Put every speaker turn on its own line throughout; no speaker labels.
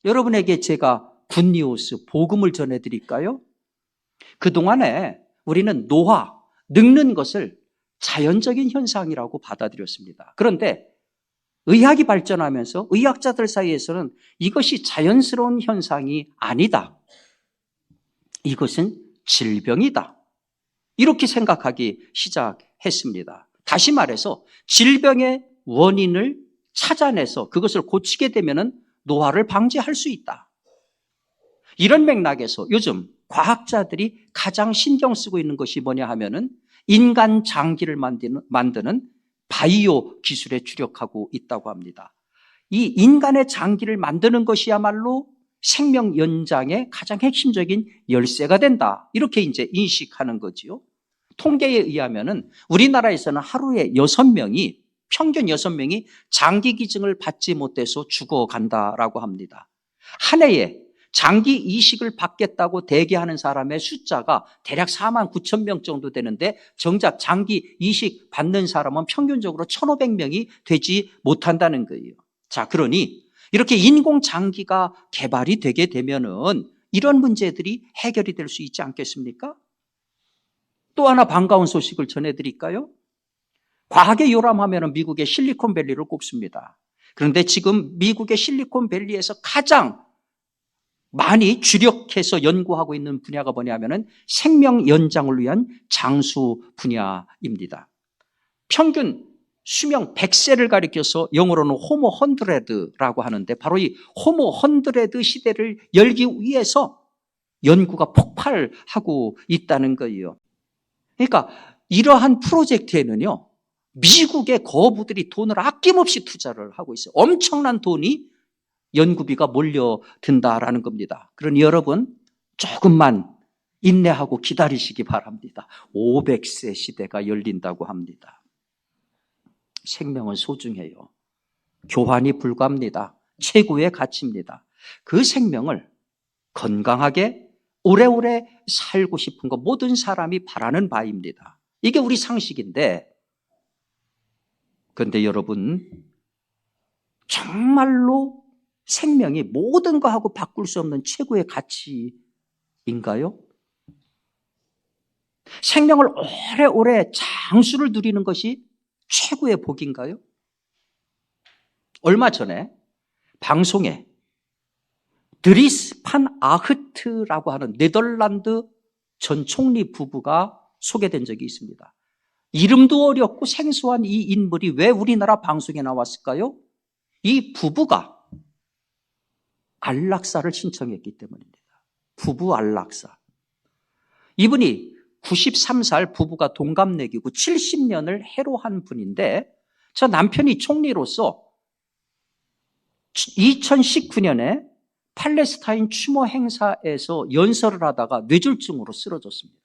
여러분에게 제가 굿니우스, 복음을 전해드릴까요? 그동안에 우리는 노화, 늙는 것을 자연적인 현상이라고 받아들였습니다. 그런데 의학이 발전하면서 의학자들 사이에서는 이것이 자연스러운 현상이 아니다. 이것은 질병이다. 이렇게 생각하기 시작했습니다. 다시 말해서 질병의 원인을 찾아내서 그것을 고치게 되면 노화를 방지할 수 있다. 이런 맥락에서 요즘 과학자들이 가장 신경 쓰고 있는 것이 뭐냐 하면은 인간 장기를 만드는 바이오 기술에 주력하고 있다고 합니다. 이 인간의 장기를 만드는 것이야말로 생명 연장의 가장 핵심적인 열쇠가 된다. 이렇게 이제 인식하는 거지요. 통계에 의하면은 우리나라에서는 하루에 평균 6명이 장기 기증을 받지 못해서 죽어간다라고 합니다. 한 해에 장기 이식을 받겠다고 대기하는 사람의 숫자가 대략 4만 9천 명 정도 되는데 정작 장기 이식 받는 사람은 평균적으로 1,500명이 되지 못한다는 거예요. 자, 그러니 이렇게 인공장기가 개발이 되게 되면은 이런 문제들이 해결이 될 수 있지 않겠습니까? 또 하나 반가운 소식을 전해드릴까요? 과학에 요람하면 미국의 실리콘밸리를 꼽습니다. 그런데 지금 미국의 실리콘밸리에서 가장 많이 주력해서 연구하고 있는 분야가 뭐냐면은 생명 연장을 위한 장수 분야입니다. 평균 수명 100세를 가리켜서 영어로는 호모 헌드레드라고 하는데 바로 이 호모 헌드레드 시대를 열기 위해서 연구가 폭발하고 있다는 거예요. 그러니까 이러한 프로젝트에는요, 미국의 거부들이 돈을 아낌없이 투자를 하고 있어요. 엄청난 돈이 연구비가 몰려든다라는 겁니다. 그러니 여러분 조금만 인내하고 기다리시기 바랍니다. 500세 시대가 열린다고 합니다. 생명은 소중해요. 교환이 불가합니다. 최고의 가치입니다. 그 생명을 건강하게 오래오래 살고 싶은 것 모든 사람이 바라는 바입니다. 이게 우리 상식인데, 그런데 여러분 정말로 생명이 모든 거하고 바꿀 수 없는 최고의 가치인가요? 생명을 오래오래 장수를 누리는 것이 최고의 복인가요? 얼마 전에 방송에 드리스 판 아흐트라고 하는 네덜란드 전 총리 부부가 소개된 적이 있습니다. 이름도 어렵고 생소한 이 인물이 왜 우리나라 방송에 나왔을까요? 이 부부가 안락사를 신청했기 때문입니다. 부부 안락사. 이분이 93살 부부가 동갑내기고 70년을 해로한 분인데 저 남편이 총리로서 2019년에 팔레스타인 추모 행사에서 연설을 하다가 뇌졸중으로 쓰러졌습니다.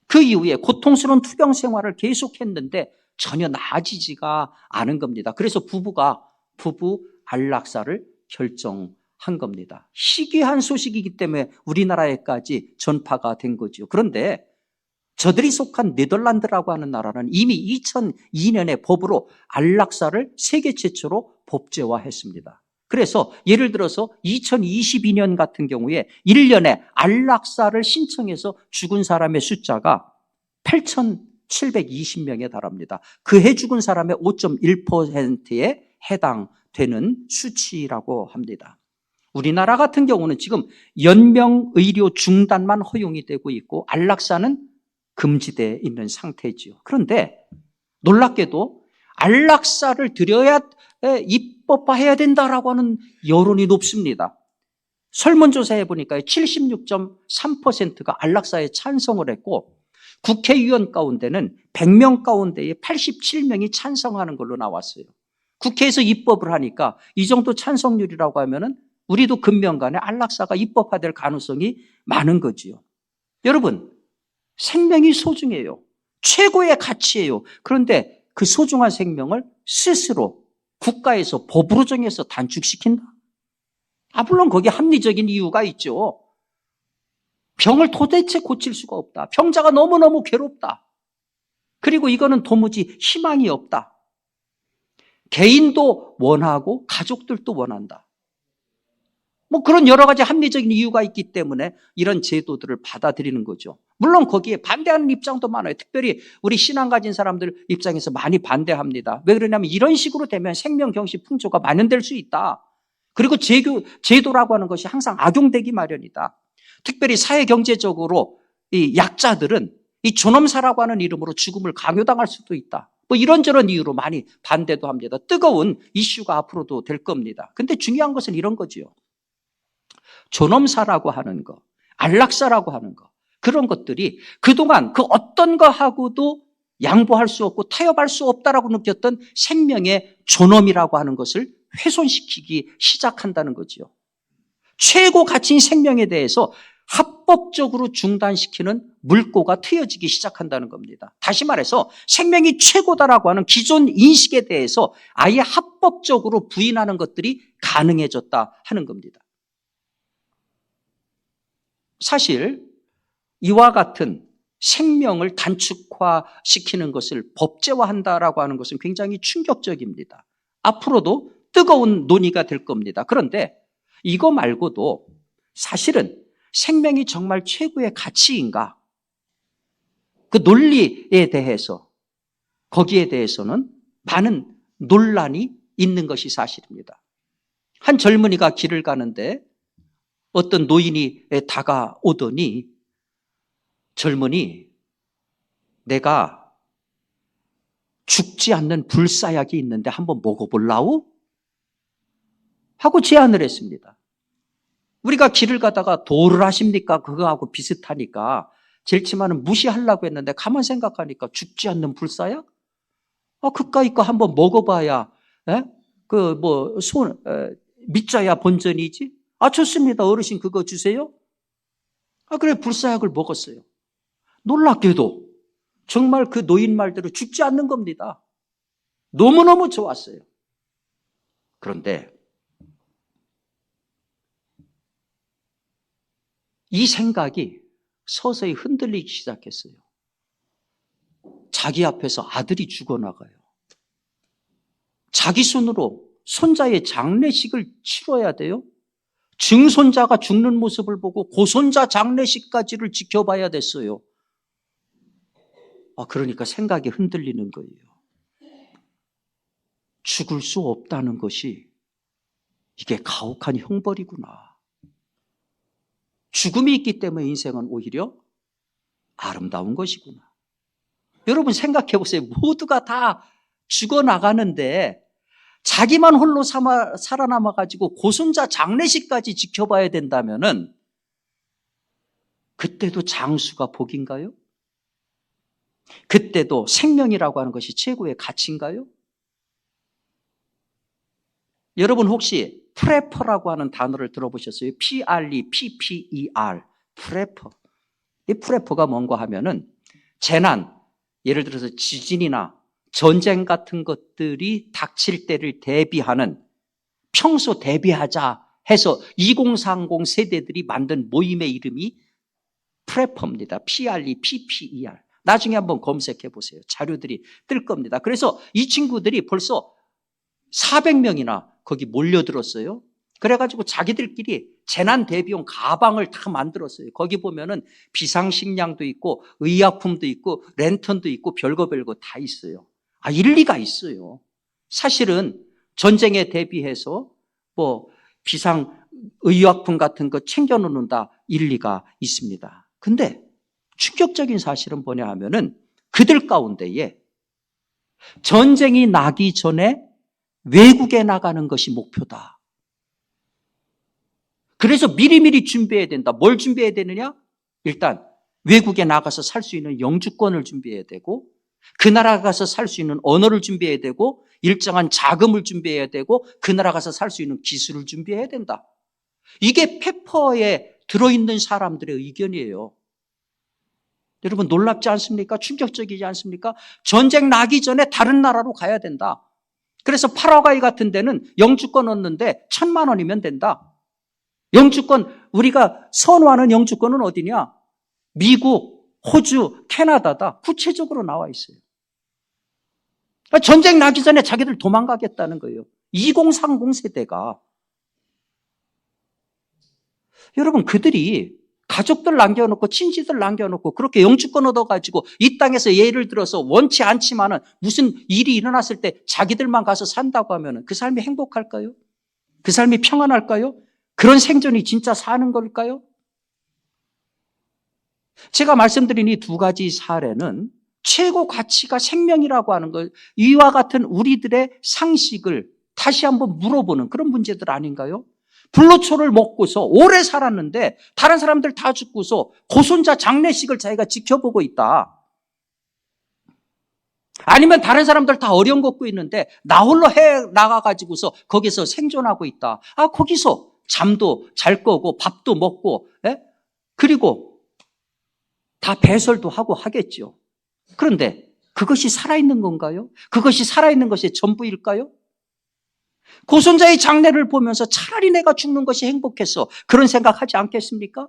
그 이후에 고통스러운 투병 생활을 계속했는데 전혀 나아지지가 않은 겁니다. 그래서 부부가 부부 안락사를 결정한 겁니다. 희귀한 소식이기 때문에 우리나라에까지 전파가 된 거죠. 그런데 저들이 속한 네덜란드라고 하는 나라는 이미 2002년에 법으로 안락사를 세계 최초로 법제화했습니다. 그래서 예를 들어서 2022년 같은 경우에 1년에 안락사를 신청해서 죽은 사람의 숫자가 8,720명에 달합니다. 그 해 죽은 사람의 5.1%에 해당되는 수치라고 합니다. 우리나라 같은 경우는 지금 연명의료 중단만 허용이 되고 있고 안락사는 금지되어 있는 상태지요. 그런데 놀랍게도 안락사를 드려야 입법화해야 된다라고 하는 여론이 높습니다. 설문조사해 보니까 76.3%가 안락사에 찬성을 했고 국회의원 가운데는 100명 가운데에 87명이 찬성하는 걸로 나왔어요. 국회에서 입법을 하니까 이 정도 찬성률이라고 하면은 우리도 금명간에 안락사가 입법화될 가능성이 많은 거지요. 여러분, 생명이 소중해요. 최고의 가치예요. 그런데 그 소중한 생명을 스스로 국가에서 법으로 정해서 단축시킨다? 물론 거기에 합리적인 이유가 있죠. 병을 도대체 고칠 수가 없다. 병자가 너무너무 괴롭다. 그리고 이거는 도무지 희망이 없다. 개인도 원하고 가족들도 원한다. 뭐 그런 여러 가지 합리적인 이유가 있기 때문에 이런 제도들을 받아들이는 거죠. 물론 거기에 반대하는 입장도 많아요. 특별히 우리 신앙 가진 사람들 입장에서 많이 반대합니다. 왜 그러냐면 이런 식으로 되면 생명, 경시, 풍조가 만연될 수 있다. 그리고 제도라고 하는 것이 항상 악용되기 마련이다. 특별히 사회 경제적으로 이 약자들은 이 존엄사라고 하는 이름으로 죽음을 강요당할 수도 있다. 뭐 이런저런 이유로 많이 반대도 합니다. 뜨거운 이슈가 앞으로도 될 겁니다. 근데 중요한 것은 이런 거지요. 존엄사라고 하는 거, 안락사라고 하는 거, 그런 것들이 그동안 그 어떤 거하고도 양보할 수 없고 타협할 수 없다라고 느꼈던 생명의 존엄이라고 하는 것을 훼손시키기 시작한다는 거지요. 최고 가치인 생명에 대해서 합법적으로 중단시키는 물꼬가 트여지기 시작한다는 겁니다. 다시 말해서 생명이 최고다라고 하는 기존 인식에 대해서 아예 합법적으로 부인하는 것들이 가능해졌다 하는 겁니다. 사실 이와 같은 생명을 단축화시키는 것을 법제화한다라고 하는 것은 굉장히 충격적입니다. 앞으로도 뜨거운 논의가 될 겁니다. 그런데 이거 말고도 사실은 생명이 정말 최고의 가치인가? 그 논리에 대해서, 거기에 대해서는 많은 논란이 있는 것이 사실입니다. 한 젊은이가 길을 가는데 어떤 노인이 다가오더니 젊은이, 내가 죽지 않는 불사약이 있는데 한번 먹어볼라우? 하고 제안을 했습니다. 우리가 길을 가다가 도를 하십니까? 그거하고 비슷하니까 제일 치마는 무시하려고 했는데 가만 생각하니까 죽지 않는 불사약? 그까이 거 한번 먹어봐야 믿자야 본전이지? 좋습니다. 어르신 그거 주세요. 그래 불사약을 먹었어요. 놀랍게도 정말 그 노인 말대로 죽지 않는 겁니다. 너무너무 좋았어요. 그런데 이 생각이 서서히 흔들리기 시작했어요. 자기 앞에서 아들이 죽어나가요. 자기 손으로 손자의 장례식을 치러야 돼요. 증손자가 죽는 모습을 보고 고손자 장례식까지를 지켜봐야 됐어요. 그러니까 생각이 흔들리는 거예요. 죽을 수 없다는 것이 이게 가혹한 형벌이구나. 죽음이 있기 때문에 인생은 오히려 아름다운 것이구나. 여러분 생각해 보세요. 모두가 다 죽어나가는데 자기만 홀로 살아남아가지고 고손자 장례식까지 지켜봐야 된다면은 그때도 장수가 복인가요? 그때도 생명이라고 하는 것이 최고의 가치인가요? 여러분 혹시 프레퍼라고 하는 단어를 들어보셨어요? P-R-E-P-P-E-R 프레퍼. 이 프레퍼가 뭔가 하면은 재난, 예를 들어서 지진이나 전쟁 같은 것들이 닥칠 때를 대비하는, 평소 대비하자 해서 2030 세대들이 만든 모임의 이름이 프레퍼입니다. P-R-E-P-P-E-R. 나중에 한번 검색해 보세요. 자료들이 뜰 겁니다. 그래서 이 친구들이 벌써 400명이나 거기 몰려들었어요. 그래가지고 자기들끼리 재난 대비용 가방을 다 만들었어요. 거기 보면은 비상식량도 있고 의약품도 있고 랜턴도 있고 별거 다 있어요. 일리가 있어요. 사실은 전쟁에 대비해서 비상 의약품 같은 거 챙겨놓는다 일리가 있습니다. 근데 충격적인 사실은 뭐냐 하면은 그들 가운데에 전쟁이 나기 전에 외국에 나가는 것이 목표다. 그래서 미리미리 준비해야 된다. 뭘 준비해야 되느냐? 일단 외국에 나가서 살 수 있는 영주권을 준비해야 되고 그 나라 가서 살 수 있는 언어를 준비해야 되고 일정한 자금을 준비해야 되고 그 나라 가서 살 수 있는 기술을 준비해야 된다. 이게 페퍼에 들어있는 사람들의 의견이에요. 여러분 놀랍지 않습니까? 충격적이지 않습니까? 전쟁 나기 전에 다른 나라로 가야 된다. 그래서 파라과이 같은 데는 영주권 얻는데 1,000만 원이면 된다. 영주권, 우리가 선호하는 영주권은 어디냐? 미국, 호주, 캐나다다. 구체적으로 나와 있어요. 전쟁 나기 전에 자기들 도망가겠다는 거예요. 2030 세대가. 여러분, 그들이 가족들 남겨놓고 친지들 남겨놓고 그렇게 영주권 얻어가지고 이 땅에서 예를 들어서 원치 않지만은 무슨 일이 일어났을 때 자기들만 가서 산다고 하면은 그 삶이 행복할까요? 그 삶이 평안할까요? 그런 생존이 진짜 사는 걸까요? 제가 말씀드린 이 두 가지 사례는 최고 가치가 생명이라고 하는 것, 이와 같은 우리들의 상식을 다시 한번 물어보는 그런 문제들 아닌가요? 불로초를 먹고서 오래 살았는데 다른 사람들 다 죽고서 고손자 장례식을 자기가 지켜보고 있다. 아니면 다른 사람들 다 어려운 겪고 있는데 나 홀로 해 나가가지고서 거기서 생존하고 있다. 거기서 잠도 잘 거고 밥도 먹고, 그리고 다 배설도 하고 하겠죠. 그런데 그것이 살아있는 건가요? 그것이 살아있는 것이 전부일까요? 고손자의 장례를 보면서 차라리 내가 죽는 것이 행복했어. 그런 생각하지 않겠습니까?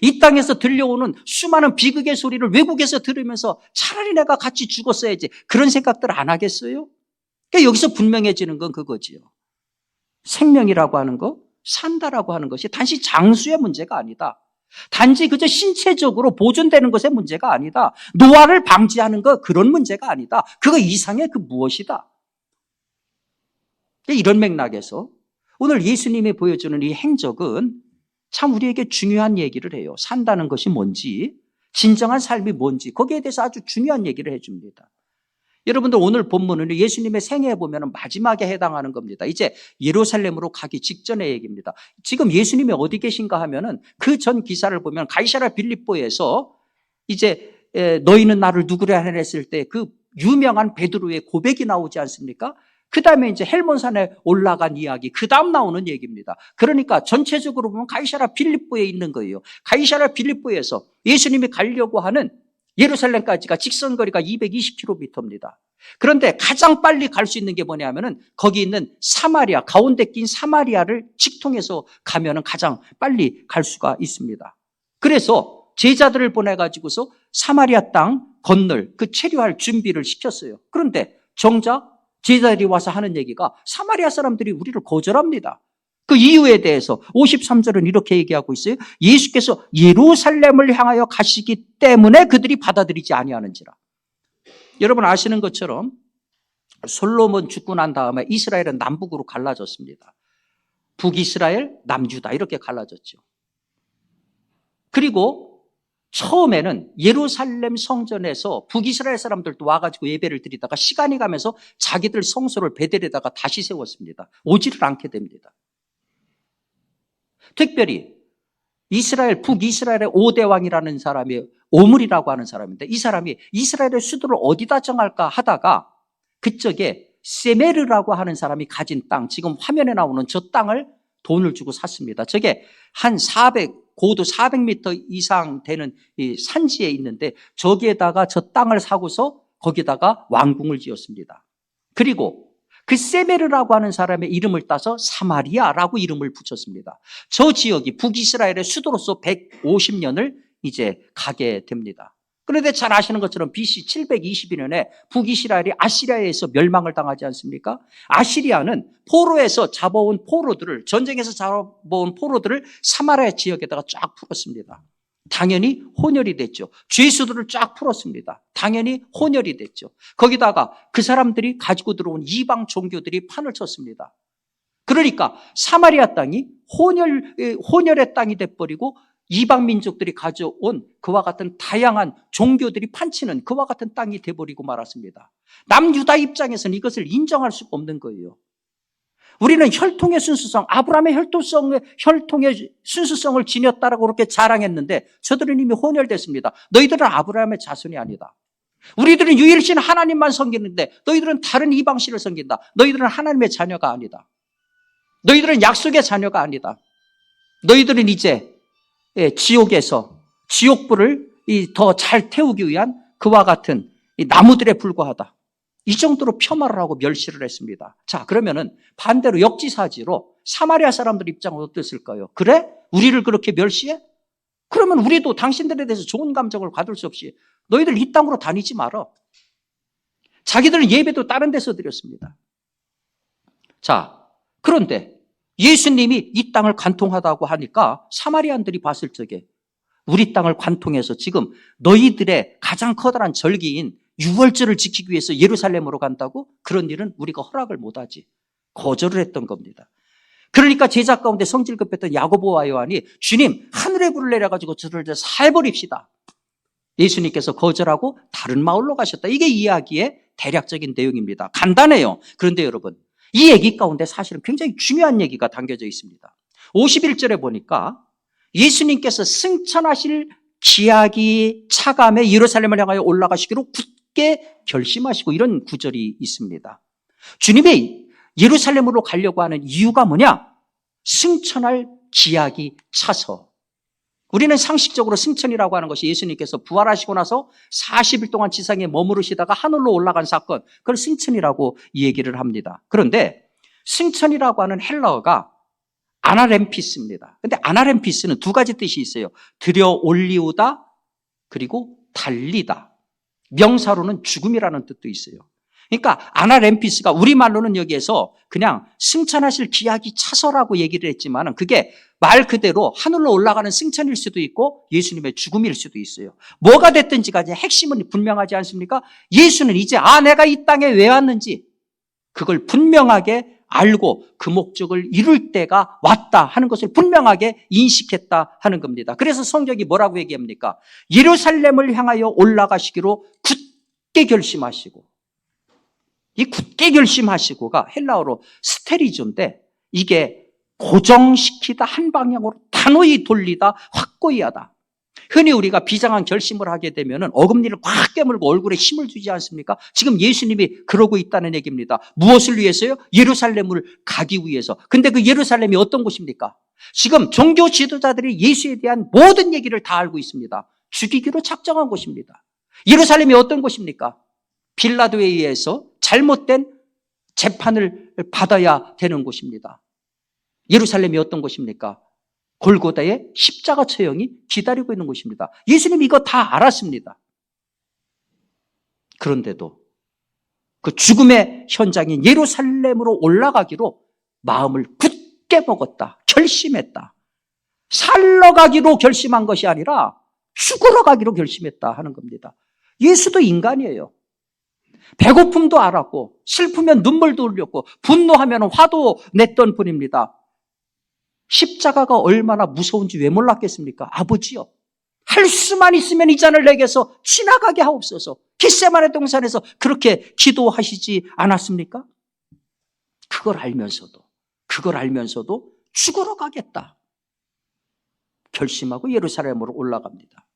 이 땅에서 들려오는 수많은 비극의 소리를 외국에서 들으면서 차라리 내가 같이 죽었어야지. 그런 생각들 안 하겠어요? 그러니까 여기서 분명해지는 건 그거지요. 생명이라고 하는 거, 산다라고 하는 것이 단지 장수의 문제가 아니다. 단지 그저 신체적으로 보존되는 것의 문제가 아니다. 노화를 방지하는 것, 그런 문제가 아니다. 그거 이상의 그 무엇이다. 이런 맥락에서 오늘 예수님이 보여주는 이 행적은 참 우리에게 중요한 얘기를 해요. 산다는 것이 뭔지, 진정한 삶이 뭔지, 거기에 대해서 아주 중요한 얘기를 해줍니다. 여러분들 오늘 본문은 예수님의 생애에 보면 마지막에 해당하는 겁니다. 이제 예루살렘으로 가기 직전의 얘기입니다. 지금 예수님이 어디 계신가 하면은 그 전 기사를 보면 가이사랴 빌립보에서 이제 너희는 나를 누구라 하냐 했을 때 그 유명한 베드로의 고백이 나오지 않습니까? 그 다음에 이제 헬몬산에 올라간 이야기, 그 다음 나오는 얘기입니다. 그러니까 전체적으로 보면 가이사랴 빌립보에 있는 거예요. 가이사랴 빌립보에서 예수님이 가려고 하는 예루살렘까지가 직선거리가 220km입니다. 그런데 가장 빨리 갈 수 있는 게 뭐냐면은 거기 있는 사마리아, 가운데 낀 사마리아를 직통해서 가면은 가장 빨리 갈 수가 있습니다. 그래서 제자들을 보내가지고서 사마리아 땅 건널 그 체류할 준비를 시켰어요. 그런데 정작 제자들이 와서 하는 얘기가 사마리아 사람들이 우리를 거절합니다. 그 이유에 대해서 53절은 이렇게 얘기하고 있어요. 예수께서 예루살렘을 향하여 가시기 때문에 그들이 받아들이지 아니하는지라. 여러분 아시는 것처럼 솔로몬 죽고 난 다음에 이스라엘은 남북으로 갈라졌습니다. 북이스라엘, 남유다 이렇게 갈라졌죠. 그리고 처음에는 예루살렘 성전에서 북이스라엘 사람들도 와가지고 예배를 드리다가 시간이 가면서 자기들 성소를 베델에다가 다시 세웠습니다. 오지를 않게 됩니다. 특별히 이스라엘, 북이스라엘의 5대 왕이라는 사람이 오므리라고 하는 사람인데 이 사람이 이스라엘의 수도를 어디다 정할까 하다가 그쪽에 세메르라고 하는 사람이 가진 땅, 지금 화면에 나오는 저 땅을 돈을 주고 샀습니다. 저게 한 고도 400m 이상 되는 이 산지에 있는데 저기에다가 저 땅을 사고서 거기다가 왕궁을 지었습니다. 그리고 그 세메르라고 하는 사람의 이름을 따서 사마리아라고 이름을 붙였습니다. 저 지역이 북이스라엘의 수도로서 150년을 이제 가게 됩니다. 그런데 잘 아시는 것처럼 BC 722년에 북이스라엘이 아시리아에서 멸망을 당하지 않습니까? 아시리아는 포로에서 잡아온 포로들을, 전쟁에서 잡아온 포로들을 사마리아 지역에다가 쫙 풀었습니다. 당연히 혼혈이 됐죠. 죄수들을 쫙 풀었습니다. 당연히 혼혈이 됐죠. 거기다가 그 사람들이 가지고 들어온 이방 종교들이 판을 쳤습니다. 그러니까 사마리아 땅이 혼혈의 땅이 돼버리고 이방 민족들이 가져온 그와 같은 다양한 종교들이 판치는 그와 같은 땅이 돼버리고 말았습니다. 남유다 입장에서는 이것을 인정할 수가 없는 거예요. 우리는 혈통의 순수성, 아브라함의 혈통의 순수성을 지녔다라고 그렇게 자랑했는데 저들은 이미 혼혈됐습니다. 너희들은 아브라함의 자손이 아니다. 우리들은 유일신 하나님만 섬기는데 너희들은 다른 이방신을 섬긴다. 너희들은 하나님의 자녀가 아니다. 너희들은 약속의 자녀가 아니다. 너희들은 이제 지옥에서 지옥불을 더 잘 태우기 위한 그와 같은 나무들에 불과하다. 이 정도로 폄하를 하고 멸시를 했습니다. 자, 그러면은 반대로 역지사지로 사마리아 사람들 입장은 어땠을까요? 그래? 우리를 그렇게 멸시해? 그러면 우리도 당신들에 대해서 좋은 감정을 가질 수 없이 너희들 이 땅으로 다니지 마라. 자기들은 예배도 다른 데서 드렸습니다. 자, 그런데 예수님이 이 땅을 관통하다고 하니까 사마리안들이 봤을 적에 우리 땅을 관통해서 지금 너희들의 가장 커다란 절기인 유월절을 지키기 위해서 예루살렘으로 간다고? 그런 일은 우리가 허락을 못하지. 거절을 했던 겁니다. 그러니까 제자 가운데 성질 급했던 야고보와 요한이 주님 하늘의 불을 내려가지고 저를 살버립시다. 예수님께서 거절하고 다른 마을로 가셨다. 이게 이야기의 대략적인 내용입니다. 간단해요. 그런데 여러분, 이 얘기 가운데 사실은 굉장히 중요한 얘기가 담겨져 있습니다. 51절에 보니까 예수님께서 승천하실 기약이 차감해 예루살렘을 향하여 올라가시기로 굳게 결심하시고 이런 구절이 있습니다. 주님이 예루살렘으로 가려고 하는 이유가 뭐냐? 승천할 기약이 차서. 우리는 상식적으로 승천이라고 하는 것이 예수님께서 부활하시고 나서 40일 동안 지상에 머무르시다가 하늘로 올라간 사건, 그걸 승천이라고 얘기를 합니다. 그런데 승천이라고 하는 헬라어가 아나렘피스입니다. 그런데 아나렘피스는 두 가지 뜻이 있어요. 들여 올리우다 그리고 달리다. 명사로는 죽음이라는 뜻도 있어요. 그러니까 아나렘피스가 우리말로는 여기에서 그냥 승천하실 기약이 차서라고 얘기를 했지만 그게 말 그대로 하늘로 올라가는 승천일 수도 있고 예수님의 죽음일 수도 있어요. 뭐가 됐든지 간에 핵심은 분명하지 않습니까? 예수는 이제 내가 이 땅에 왜 왔는지 그걸 분명하게 알고 그 목적을 이룰 때가 왔다 하는 것을 분명하게 인식했다 하는 겁니다. 그래서 성경이 뭐라고 얘기합니까? 예루살렘을 향하여 올라가시기로 굳게 결심하시고, 이 굳게 결심하시고가 헬라어로 스테리조인데 이게 고정시키다, 한 방향으로 단호히 돌리다, 확고히 하다. 흔히 우리가 비장한 결심을 하게 되면 어금니를 꽉 깨물고 얼굴에 힘을 주지 않습니까? 지금 예수님이 그러고 있다는 얘기입니다. 무엇을 위해서요? 예루살렘을 가기 위해서. 근데 그 예루살렘이 어떤 곳입니까? 지금 종교 지도자들이 예수에 대한 모든 얘기를 다 알고 있습니다. 죽이기로 작정한 곳입니다. 예루살렘이 어떤 곳입니까? 빌라도에 의해서 잘못된 재판을 받아야 되는 곳입니다. 예루살렘이 어떤 곳입니까? 골고다의 십자가 처형이 기다리고 있는 곳입니다. 예수님이 이거 다 알았습니다. 그런데도 그 죽음의 현장인 예루살렘으로 올라가기로 마음을 굳게 먹었다. 결심했다. 살러 가기로 결심한 것이 아니라 죽으러 가기로 결심했다 하는 겁니다. 예수도 인간이에요. 배고픔도 알았고 슬프면 눈물도 흘렸고 분노하면 화도 냈던 분입니다. 십자가가 얼마나 무서운지 왜 몰랐겠습니까? 아버지요, 할 수만 있으면 이 잔을 내게서 지나가게 하옵소서. 겟세마네 동산에서 그렇게 기도하시지 않았습니까? 그걸 알면서도 죽으러 가겠다 결심하고 예루살렘으로 올라갑니다.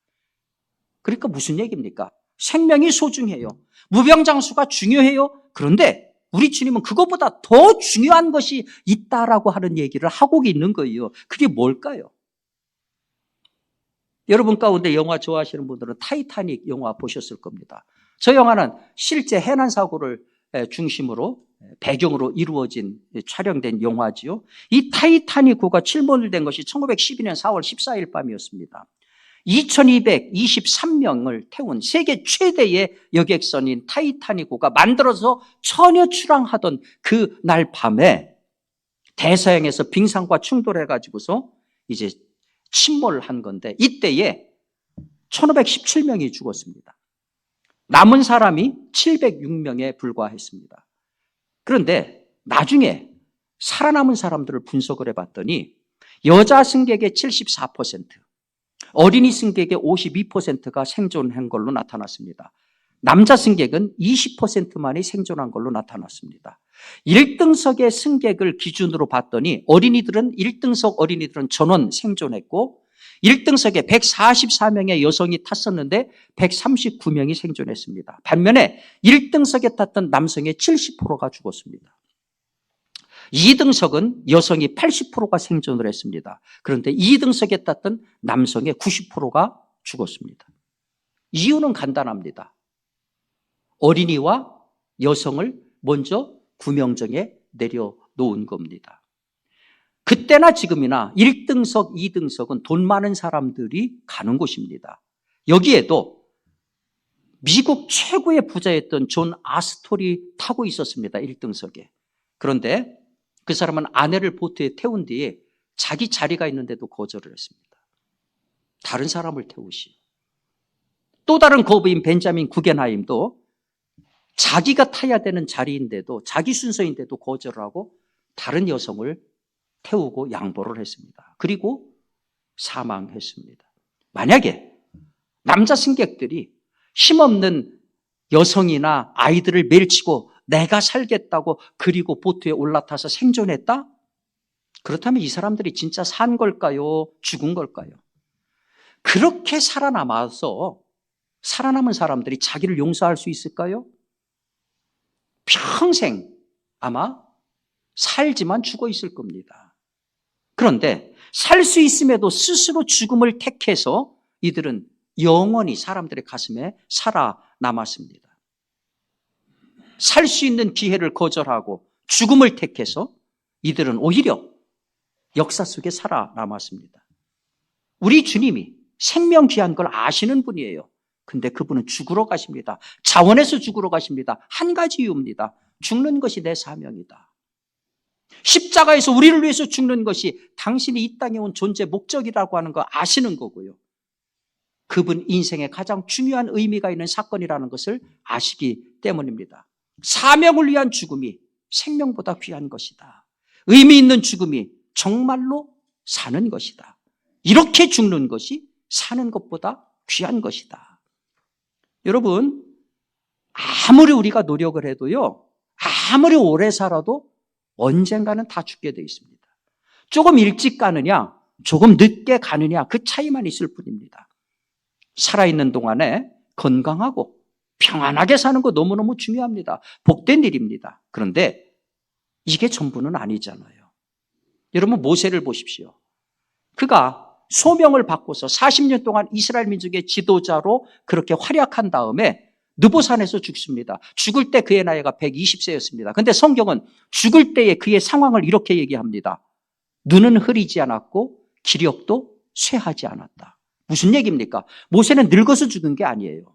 그러니까 무슨 얘기입니까? 생명이 소중해요. 무병장수가 중요해요. 그런데 우리 주님은 그것보다 더 중요한 것이 있다라고 하는 얘기를 하고 있는 거예요. 그게 뭘까요? 여러분 가운데 영화 좋아하시는 분들은 타이타닉 영화 보셨을 겁니다. 저 영화는 실제 해난 사고를 중심으로 배경으로 이루어진 촬영된 영화지요. 이 타이타닉호가 출몰된 것이 1912년 4월 14일 밤이었습니다. 2223명을 태운 세계 최대의 여객선인 타이타닉호가 만들어서 천여 출항하던 그 날 밤에 대서양에서 빙산과 충돌해가지고서 이제 침몰을 한 건데 이때에 1517명이 죽었습니다. 남은 사람이 706명에 불과했습니다. 그런데 나중에 살아남은 사람들을 분석을 해봤더니 여자 승객의 74%, 어린이 승객의 52%가 생존한 걸로 나타났습니다. 남자 승객은 20%만이 생존한 걸로 나타났습니다. 1등석의 승객을 기준으로 봤더니 1등석 어린이들은 전원 생존했고 1등석에 144명의 여성이 탔었는데 139명이 생존했습니다. 반면에 1등석에 탔던 남성의 70%가 죽었습니다. 2등석은 여성이 80%가 생존을 했습니다. 그런데 2등석에 탔던 남성의 90%가 죽었습니다. 이유는 간단합니다. 어린이와 여성을 먼저 구명정에 내려놓은 겁니다. 그때나 지금이나 1등석, 2등석은 돈 많은 사람들이 가는 곳입니다. 여기에도 미국 최고의 부자였던 존 아스톨이 타고 있었습니다. 1등석에. 그런데 그 사람은 아내를 보트에 태운 뒤에 자기 자리가 있는데도 거절을 했습니다. 다른 사람을 태우시오. 또 다른 거부인 벤자민 구겐하임도 자기가 타야 되는 자리인데도, 자기 순서인데도 거절을 하고 다른 여성을 태우고 양보를 했습니다. 그리고 사망했습니다. 만약에 남자 승객들이 힘없는 여성이나 아이들을 밀치고 내가 살겠다고 그리고 보트에 올라타서 생존했다? 그렇다면 이 사람들이 진짜 산 걸까요? 죽은 걸까요? 그렇게 살아남은 사람들이 자기를 용서할 수 있을까요? 평생 아마 살지만 죽어 있을 겁니다. 그런데 살 수 있음에도 스스로 죽음을 택해서 이들은 영원히 사람들의 가슴에 살아남았습니다. 살 수 있는 기회를 거절하고 죽음을 택해서 이들은 오히려 역사 속에 살아남았습니다. 우리 주님이 생명 귀한 걸 아시는 분이에요. 근데 그분은 죽으러 가십니다. 자원해서 죽으러 가십니다. 한 가지 이유입니다. 죽는 것이 내 사명이다. 십자가에서 우리를 위해서 죽는 것이 당신이 이 땅에 온 존재 목적이라고 하는 거 아시는 거고요. 그분 인생에 가장 중요한 의미가 있는 사건이라는 것을 아시기 때문입니다. 사명을 위한 죽음이 생명보다 귀한 것이다. 의미 있는 죽음이 정말로 사는 것이다. 이렇게 죽는 것이 사는 것보다 귀한 것이다. 여러분, 아무리 우리가 노력을 해도요, 아무리 오래 살아도 언젠가는 다 죽게 돼 있습니다. 조금 일찍 가느냐, 조금 늦게 가느냐, 그 차이만 있을 뿐입니다. 살아있는 동안에 건강하고 평안하게 사는 거 너무너무 중요합니다. 복된 일입니다. 그런데 이게 전부는 아니잖아요. 여러분, 모세를 보십시오. 그가 소명을 받고서 40년 동안 이스라엘 민족의 지도자로 그렇게 활약한 다음에 느보산에서 죽습니다. 죽을 때 그의 나이가 120세였습니다. 그런데 성경은 죽을 때의 그의 상황을 이렇게 얘기합니다. 눈은 흐리지 않았고 기력도 쇠하지 않았다. 무슨 얘기입니까? 모세는 늙어서 죽은 게 아니에요.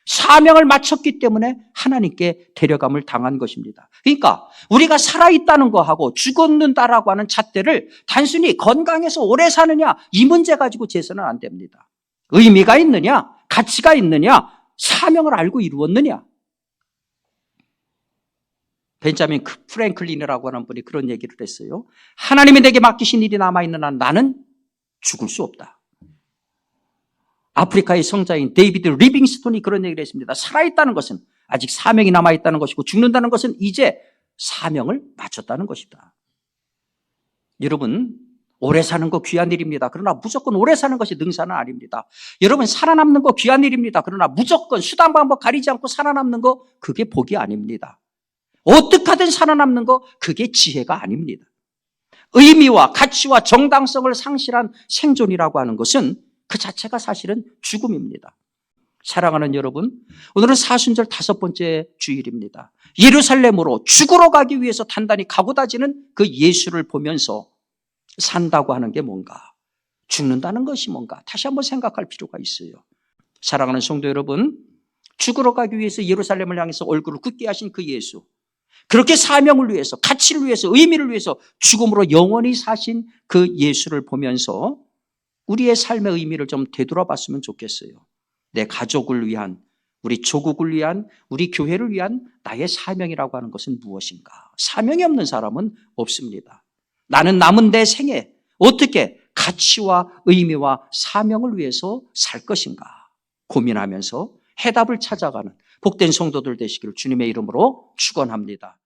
사명을 마쳤기 때문에 하나님께 데려감을 당한 것입니다. 그러니까 우리가 살아있다는 거하고 죽었는다라고 하는 잣대를 단순히 건강해서 오래 사느냐 이 문제 가지고 재서는 안 됩니다. 의미가 있느냐, 가치가 있느냐, 사명을 알고 이루었느냐. 벤자민 프랭클린이라고 하는 분이 그런 얘기를 했어요. 하나님이 내게 맡기신 일이 남아있는 한 나는 죽을 수 없다. 아프리카의 성자인 데이비드 리빙스톤이 그런 얘기를 했습니다. 살아있다는 것은 아직 사명이 남아있다는 것이고 죽는다는 것은 이제 사명을 마쳤다는 것이다. 여러분, 오래 사는 거 귀한 일입니다. 그러나 무조건 오래 사는 것이 능사는 아닙니다. 여러분, 살아남는 거 귀한 일입니다. 그러나 무조건 수단 방법 가리지 않고 살아남는 거 그게 복이 아닙니다. 어떻게 하든 살아남는 거 그게 지혜가 아닙니다. 의미와 가치와 정당성을 상실한 생존이라고 하는 것은 그 자체가 사실은 죽음입니다. 사랑하는 여러분, 오늘은 사순절 5번째 주일입니다. 예루살렘으로 죽으러 가기 위해서 단단히 가고 다지는 그 예수를 보면서 산다고 하는 게 뭔가, 죽는다는 것이 뭔가 다시 한번 생각할 필요가 있어요. 사랑하는 성도 여러분, 죽으러 가기 위해서 예루살렘을 향해서 얼굴을 굳게 하신 그 예수, 그렇게 사명을 위해서, 가치를 위해서, 의미를 위해서 죽음으로 영원히 사신 그 예수를 보면서 우리의 삶의 의미를 좀 되돌아봤으면 좋겠어요. 내 가족을 위한, 우리 조국을 위한, 우리 교회를 위한 나의 사명이라고 하는 것은 무엇인가? 사명이 없는 사람은 없습니다. 나는 남은 내 생에 어떻게 가치와 의미와 사명을 위해서 살 것인가? 고민하면서 해답을 찾아가는 복된 성도들 되시기를 주님의 이름으로 축원합니다.